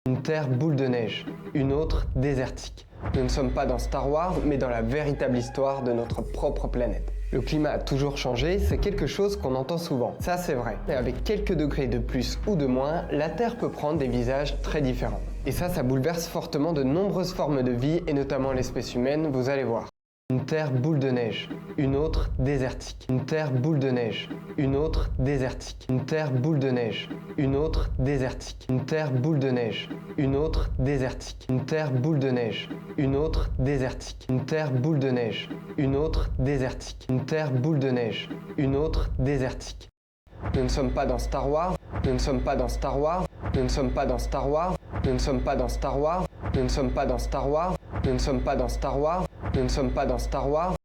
Une Terre boule de neige, une autre désertique. Nous ne sommes pas dans Star Wars, mais dans la véritable histoire de notre propre planète. Le climat a toujours changé, c'est quelque chose qu'on entend souvent, ça c'est vrai. Et avec quelques degrés de plus ou de moins, la Terre peut prendre des visages très différents. Et ça bouleverse fortement de nombreuses formes de vie, et notamment l'espèce humaine, vous allez voir. Une Terre boule de neige, une autre désertique. Une Terre boule de neige, une autre désertique. Une Terre boule de neige, une autre désertique. Une Terre boule de neige, une autre désertique. Une Terre boule de neige, une autre désertique. Une Terre boule de neige, une autre désertique. Une Terre boule de neige, une autre désertique. Nous ne sommes pas dans Star Wars, nous ne sommes pas dans Star Wars, nous ne sommes pas dans Star Wars, nous ne sommes pas dans Star Wars, nous ne sommes pas dans Star Wars, nous ne sommes pas dans Star Wars, nous ne sommes pas dans Star Wars,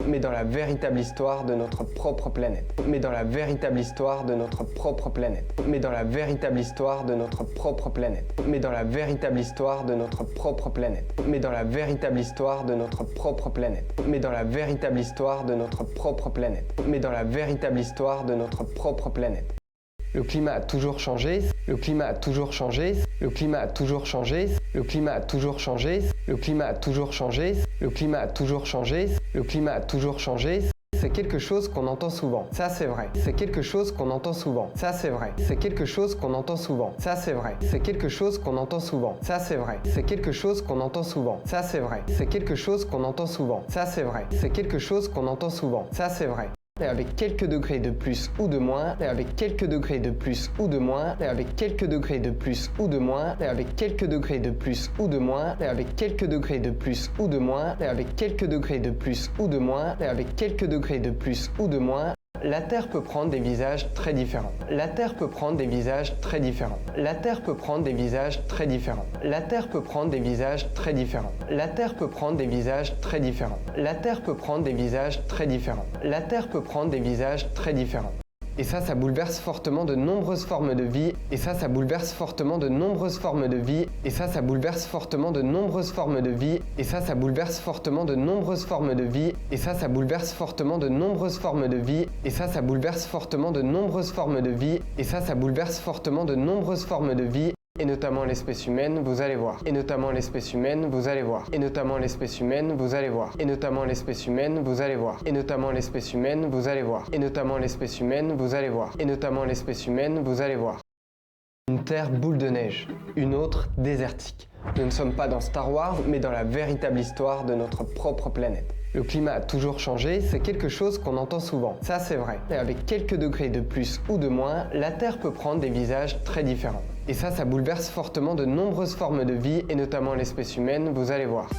mais dans la véritable histoire de notre propre planète. Mais dans la véritable histoire de notre propre planète. Mais dans la véritable histoire de notre propre planète. Mais dans la véritable histoire de notre propre planète. Mais dans la véritable histoire de notre propre planète. Mais dans la véritable histoire de notre propre planète. Mais dans la véritable histoire de notre propre planète. Le climat a toujours changé, le climat a toujours changé, le climat a toujours changé, le climat a toujours changé, le climat a toujours changé, le climat a toujours changé, le climat a toujours changé. C'est quelque chose qu'on entend souvent, ça c'est vrai. C'est quelque chose qu'on entend souvent, ça c'est vrai. C'est quelque chose qu'on entend souvent, ça c'est vrai. C'est quelque chose qu'on entend souvent, ça c'est vrai. C'est quelque chose qu'on entend souvent, ça c'est vrai. C'est quelque chose qu'on entend souvent, ça c'est vrai. C'est quelque chose qu'on entend souvent, ça c'est vrai. Et avec quelques degrés de plus ou de moins, et avec quelques degrés de plus ou de moins, et avec quelques degrés de plus ou de moins, et avec quelques degrés de plus ou de moins, et avec quelques degrés de plus ou de moins, et avec quelques degrés de plus ou de moins, et avec quelques degrés de plus ou de moins, la Terre peut prendre des visages très différents. La Terre peut prendre des visages très différents. La Terre peut prendre des visages très différents. La Terre peut prendre des visages très différents. La Terre peut prendre des visages très différents. La Terre peut prendre des visages très différents. La Terre peut prendre des visages très différents. Et ça bouleverse fortement de nombreuses formes de vie. Et ça bouleverse fortement de nombreuses formes de vie. Et ça bouleverse fortement de nombreuses formes de vie. Et ça bouleverse fortement de nombreuses formes de vie. Et ça bouleverse fortement de nombreuses formes de vie. Et ça bouleverse fortement de nombreuses formes de vie. Et ça bouleverse fortement de nombreuses formes de vie. Et notamment l'espèce humaine, vous allez voir. Et notamment l'espèce humaine, vous allez voir. Et notamment l'espèce humaine, vous allez voir. Et notamment l'espèce humaine, vous allez voir. Et notamment l'espèce humaine, vous allez voir. Et notamment l'espèce humaine, vous allez voir. Et notamment l'espèce humaine, vous allez voir. Une Terre boule de neige, une autre désertique. Nous ne sommes pas dans Star Wars, mais dans la véritable histoire de notre propre planète. Le climat a toujours changé, c'est quelque chose qu'on entend souvent, ça c'est vrai. Et avec quelques degrés de plus ou de moins, la Terre peut prendre des visages très différents. Et ça bouleverse fortement de nombreuses formes de vie, et notamment l'espèce humaine, vous allez voir.